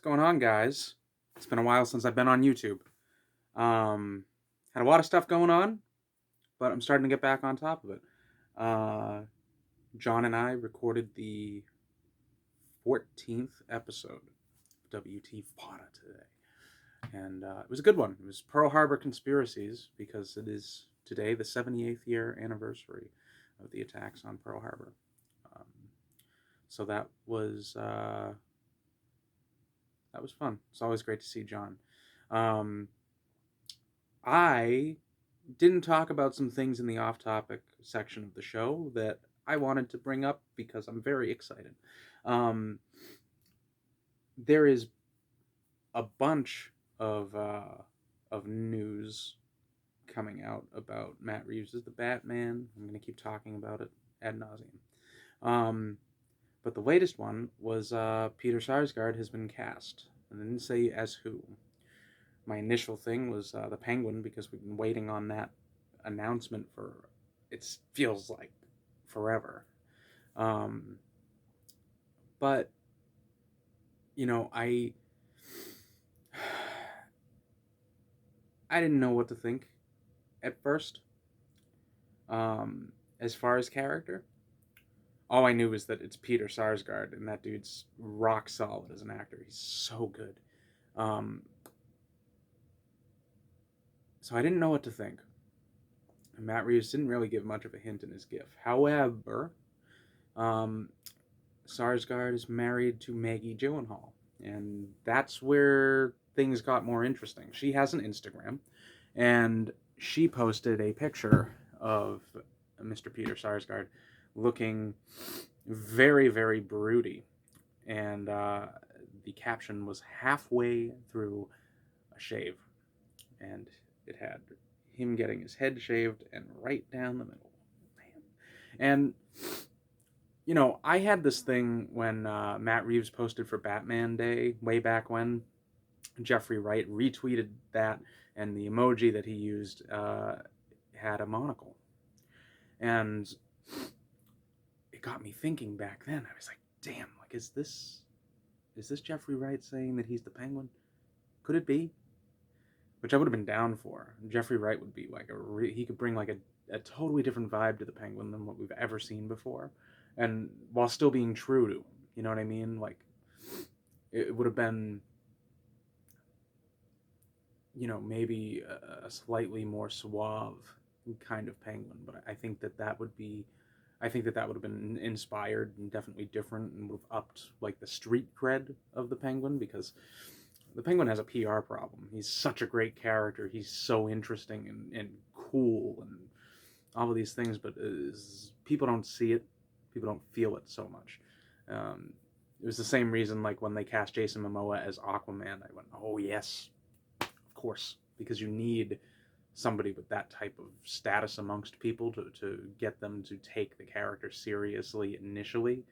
going on, guys? It's been a while since I've been on YouTube. Had a lot of stuff going on, but I'm starting to get back on top of it. Uh, John and I recorded the 14th episode of WTFAWTA today, and it was a good one. It was Pearl Harbor Conspiracies because it is today the 78th year anniversary of the attacks on Pearl Harbor. Um, so that was fun. It's always great to see John. Um, I didn't talk about some things in the off topic section of the show that I wanted to bring up because I'm very excited. Um, there is a bunch of news coming out about Matt Reeves as the Batman. I'm going to keep talking about it ad nauseum. But the latest one was Peter Sarsgaard has been cast. And they didn't say as who. My initial thing was the Penguin because we've been waiting on that announcement for it feels like forever. Um, but I didn't know what to think at first. As far as character, all I knew was that it's Peter Sarsgaard, and that dude's rock solid as an actor. He's so good. Um, so I didn't know what to think. And Matt Reeves didn't really give much of a hint in his GIF. However, um, Sarsgaard is married to Maggie Gyllenhaal, and that's where things got more interesting. She has an Instagram, and she posted a picture of Mr. Peter Sarsgaard looking very, very broody, and the caption was halfway through a shave, and it had him getting his head shaved and right down the middle. Man. And I had this thing when Matt Reeves posted for Batman Day way back when. Jeffrey Wright retweeted that, and the emoji that he used had a monocle. And it got me thinking back then. I was like, damn, like, is this Jeffrey Wright saying that he's the Penguin? Could it be? Which I would have been down for. Jeffrey Wright would be like he could bring like a totally different vibe to the Penguin than what we've ever seen before, and while still being true to him. You know what I mean? Like, it would have been, maybe a slightly more suave kind of Penguin, but I think that would have been inspired and definitely different and would have upped like the street cred of the Penguin, because the Penguin has a PR problem. He's such a great character. He's so interesting and cool and all of these things, but people don't see it. People don't feel it so much. It was the same reason, like, when they cast Jason Momoa as Aquaman, I went, oh, yes, of course, because you need somebody with that type of status amongst people to get them to take the character seriously initially.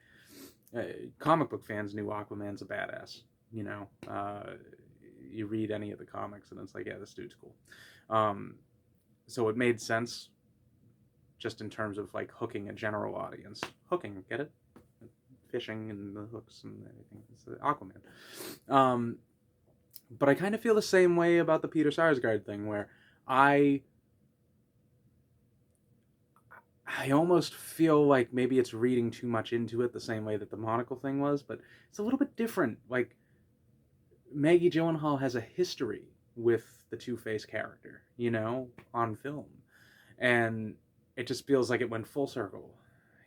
Comic book fans knew Aquaman's a badass. You read any of the comics and it's like, yeah, this dude's cool. So it made sense just in terms of like hooking a general audience. Hooking, get it? Fishing and the hooks and everything. It's Aquaman. But I kind of feel the same way about the Peter Sarsgaard thing, where I almost feel like maybe it's reading too much into it, the same way that the monocle thing was, but it's a little bit different. Like, Maggie Gyllenhaal has a history with the Two-Face character, on film. And it just feels like it went full circle,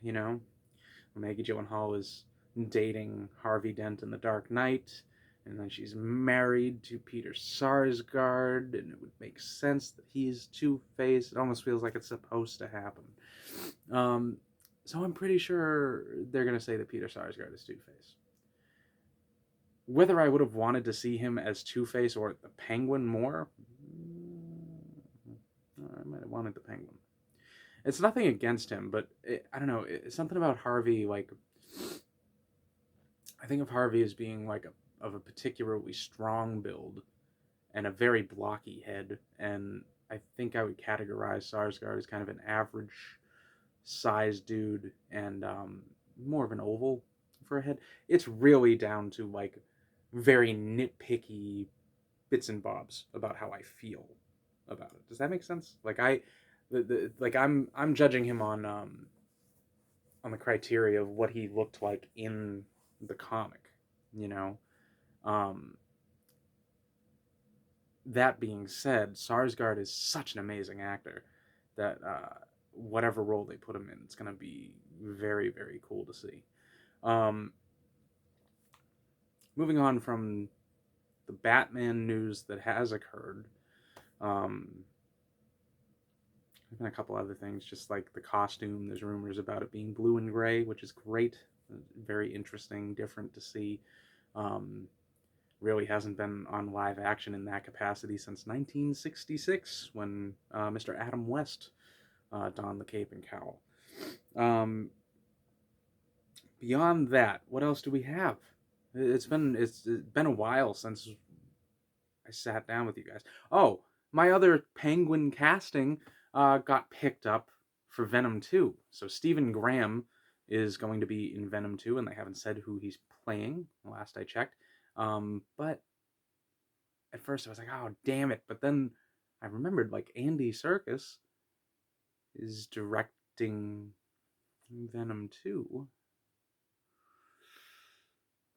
Maggie Gyllenhaal is dating Harvey Dent in The Dark Knight, and then she's married to Peter Sarsgaard, and it would make sense that he's Two-Face. It almost feels like it's supposed to happen. So I'm pretty sure they're going to say that Peter Sarsgaard is Two-Face. Whether I would have wanted to see him as Two-Face or the Penguin more, I might have wanted the Penguin. It's nothing against him, but I don't know. It's something about Harvey, like, I think of Harvey as being like of a particularly strong build and a very blocky head, and I think I would categorize Sarsgaard as kind of an average sized dude and more of an oval for a head. It's really down to like very nitpicky bits and bobs about how I feel about it. Does that make sense? Like I'm judging him on the criteria of what he looked like in the comic, you know. Um, that being said, Sarsgaard is such an amazing actor that whatever role they put him in, it's going to be very, very cool to see. Um, moving on from the Batman news that has occurred, um, and a couple other things, just like the costume. There's rumors about it being blue and gray, which is great. Very interesting, different to see. Um, really hasn't been on live action in that capacity since 1966 when Mr. Adam West donned the cape and cowl. Um, beyond that, what else do we have? It's been a while since I sat down with you guys. Oh, my other Penguin casting got picked up for Venom 2. So Stephen Graham is going to be in Venom 2, and they haven't said who he's playing, last I checked. But at first I was like, oh, damn it. But then I remembered, like, Andy Serkis is directing Venom 2.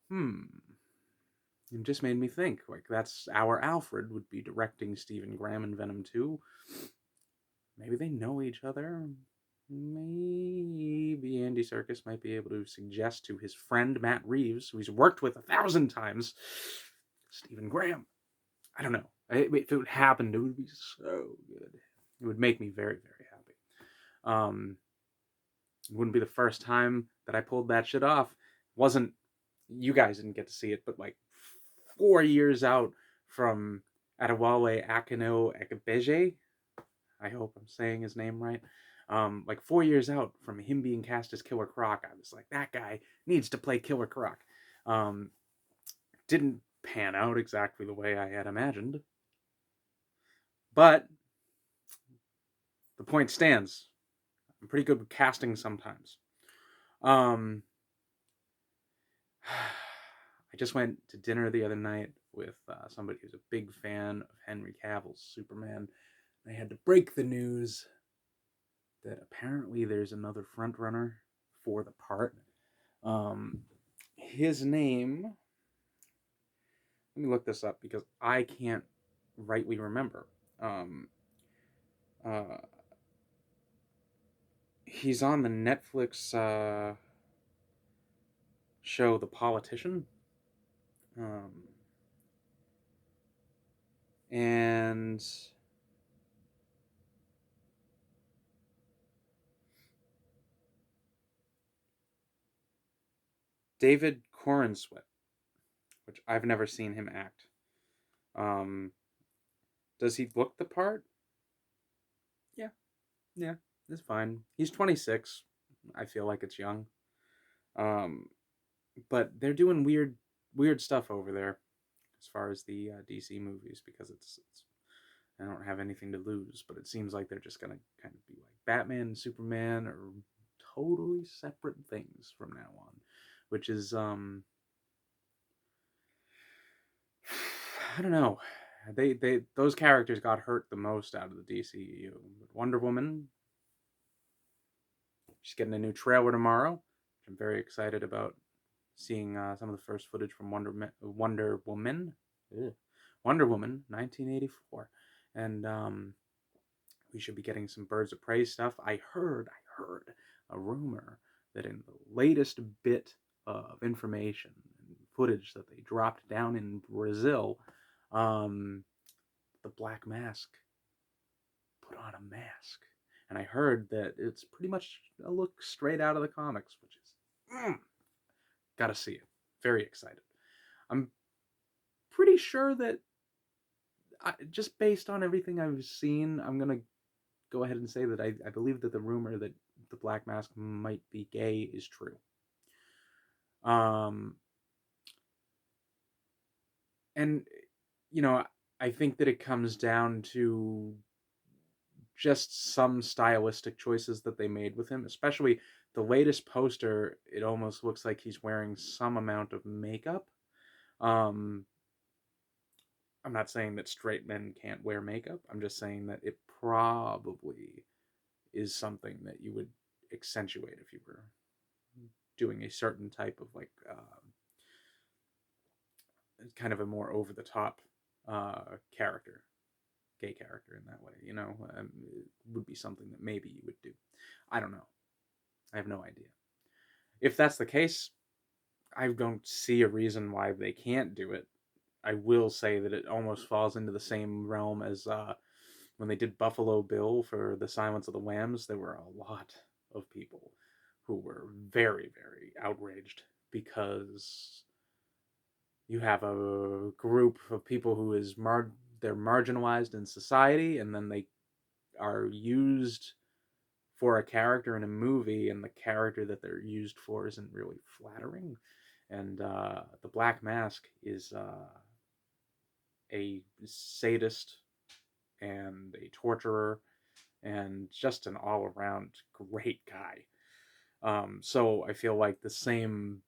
Hmm. It just made me think, like, that's our Alfred would be directing Stephen Graham in Venom 2. Maybe they know each other. Maybe Andy Serkis might be able to suggest to his friend Matt Reeves, who he's worked with 1,000 times, Stephen Graham. I don't know. If it would happen, it would be so good. It would make me very, very happy. It wouldn't be the first time that I pulled that shit off. Wasn't You guys didn't get to see it, but like 4 years out from Adewale Akino Ekebeje, I hope I'm saying his name right. Like 4 years out from him being cast as Killer Croc, I was like, that guy needs to play Killer Croc. Um, didn't pan out exactly the way I had imagined, but the point stands. I'm pretty good with casting sometimes. Um, I just went to dinner the other night with somebody who's a big fan of Henry Cavill's Superman. I had to break the news that apparently there's another frontrunner for the part. His name, let me look this up because I can't rightly remember. Um, uh, he's on the Netflix show The Politician. Um, and David Corenswet, which I've never seen him act. Um, does he look the part? Yeah, yeah, it's fine. He's 26. I feel like it's young. Um, but they're doing weird stuff over there as far as the DC movies because it's I don't have anything to lose, but it seems like they're just gonna kind of be like Batman and Superman are totally separate things from now on, which is I don't know. They those characters got hurt the most out of the DCEU. Wonder Woman, she's getting a new trailer tomorrow, which I'm very excited about seeing some of the first footage from Wonder Woman. Ugh. Wonder Woman 1984, and we should be getting some Birds of Prey stuff. I heard a rumor that in the latest bit of information and footage that they dropped down in Brazil, um, the Black Mask put on a mask. And I heard that it's pretty much a look straight out of the comics, which is gotta see it. Very excited. I'm pretty sure that just based on everything I've seen, I'm gonna go ahead and say that I believe that the rumor that the Black Mask might be gay is true. Um, and I think that it comes down to just some stylistic choices that they made with him, especially the latest poster. It almost looks like he's wearing some amount of makeup. Um, I'm not saying that straight men can't wear makeup. I'm just saying that it probably is something that you would accentuate if you were doing a certain type of like kind of a more over the top character, gay character in that way. It would be something that maybe you would do. I don't know. I have no idea. If that's the case, I don't see a reason why they can't do it. I will say that it almost falls into the same realm as when they did Buffalo Bill for The Silence of the Lambs. There were a lot of people who were very, very outraged because you have a group of people who is they're marginalized in society, and then they are used for a character in a movie, and the character that they're used for isn't really flattering. And the Black Mask is a sadist and a torturer and just an all around great guy. So I feel like the same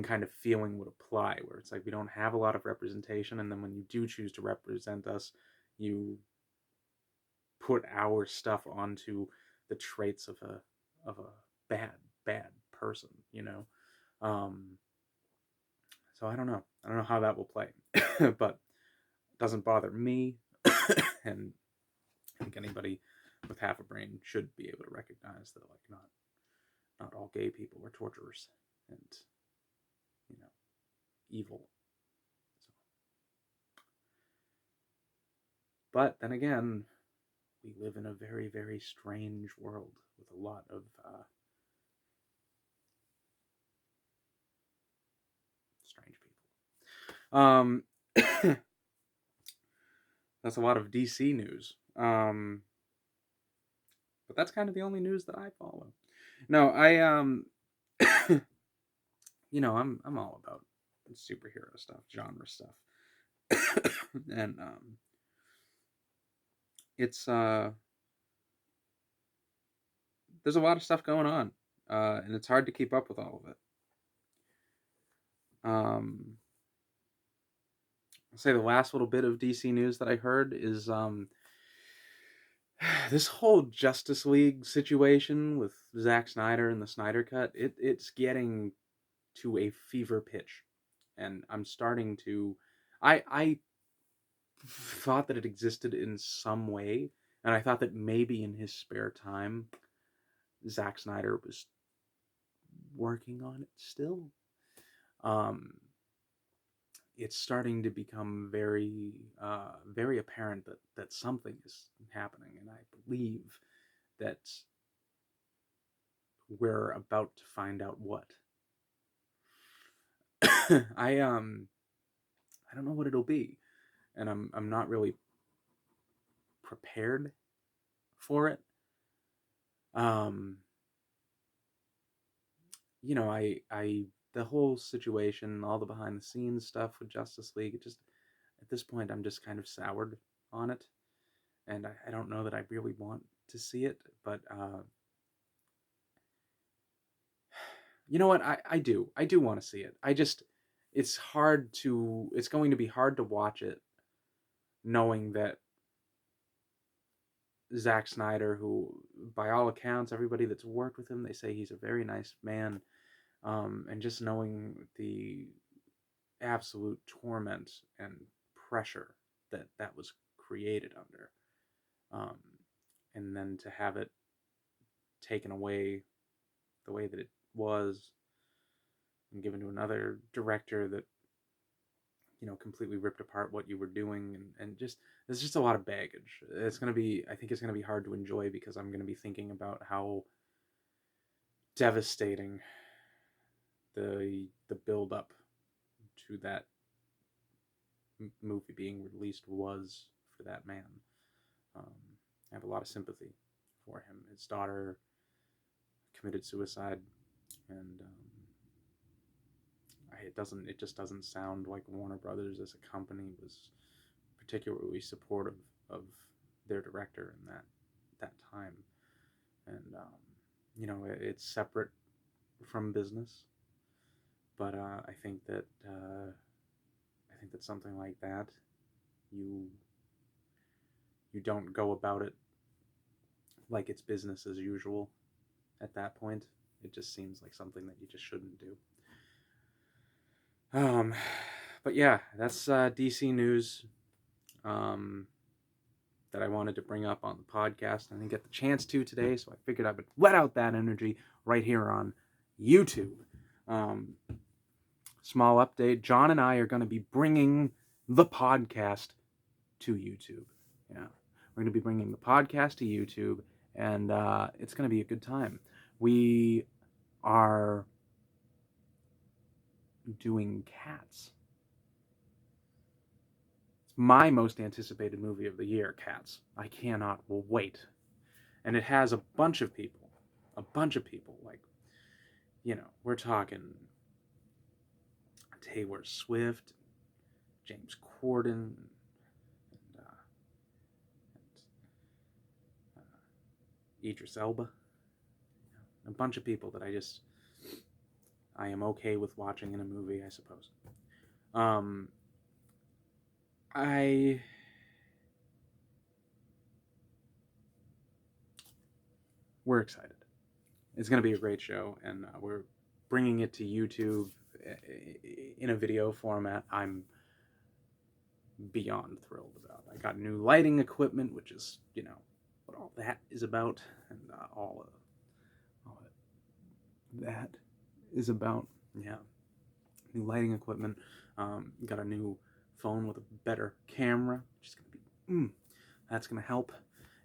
kind of feeling would apply, where it's like we don't have a lot of representation, and then when you do choose to represent us, you put our stuff onto the traits of a bad bad person, Um, so I don't know how that will play, but it doesn't bother me, and I think anybody with half a brain should be able to recognize that like not all gay people are torturers and you know evil. So, but then again, we live in a very very strange world with a lot of strange people. That's a lot of DC news. But that's kind of the only news that I follow. No, I'm all about superhero stuff, genre stuff, and it's there's a lot of stuff going on, and it's hard to keep up with all of it. I'll say the last little bit of DC news that I heard is this whole Justice League situation with Zack Snyder and the Snyder Cut. It's getting to a fever pitch, and I'm starting to. I thought that it existed in some way, and I thought that maybe in his spare time, Zack Snyder was working on it still. Um, it's starting to become very apparent that something is happening, and I believe that we're about to find out what. I don't know what it'll be, and I'm not really prepared for it. Um, I the whole situation, all the behind the scenes stuff with Justice League, it just at this point I'm just kind of soured on it, and I don't know that I really want to see it, but you know what, I do want to see it. It's going to be hard to watch it knowing that Zack Snyder, who by all accounts everybody that's worked with him, they say he's a very nice man, and just knowing the absolute torment and pressure that was created under, um, and then to have it taken away the way that it was and given to another director that completely ripped apart what you were doing, and just there's just a lot of baggage. I think it's going to be hard to enjoy because I'm going to be thinking about how devastating the build up to that movie being released was for that man. Um, I have a lot of sympathy for him. His daughter committed suicide, and it just doesn't sound like Warner Brothers as a company was particularly supportive of their director in that time. And it's separate from business, But I think that something like that, you don't go about it like it's business as usual. At that point, it just seems like something that you just shouldn't do. But yeah, that's DC news that I wanted to bring up on the podcast. I didn't get the chance to today, so I figured I would let out that energy right here on YouTube. Small update, John and I are going to be bringing the podcast to YouTube. Yeah, we're going to be bringing the podcast to YouTube, and it's going to be a good time. We are doing Cats. It's my most anticipated movie of the year, Cats. I cannot wait. And it has a bunch of people, like, we're talking Taylor Swift, James Corden, and Idris Elba. A bunch of people that I am okay with watching in a movie, I suppose. We're excited. It's going to be a great show, and we're bringing it to YouTube in a video format. I'm beyond thrilled about. I got new lighting equipment, which is, what all that is about, and all that is about. Yeah, new lighting equipment. Got a new phone with a better camera, which is gonna be, that's gonna help,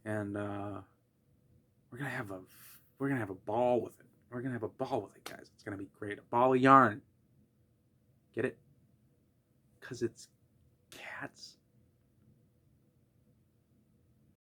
and we're gonna have a ball with it. We're gonna have a ball with it, guys. It's gonna be great. A ball of yarn. Get it? Cause it's Cats.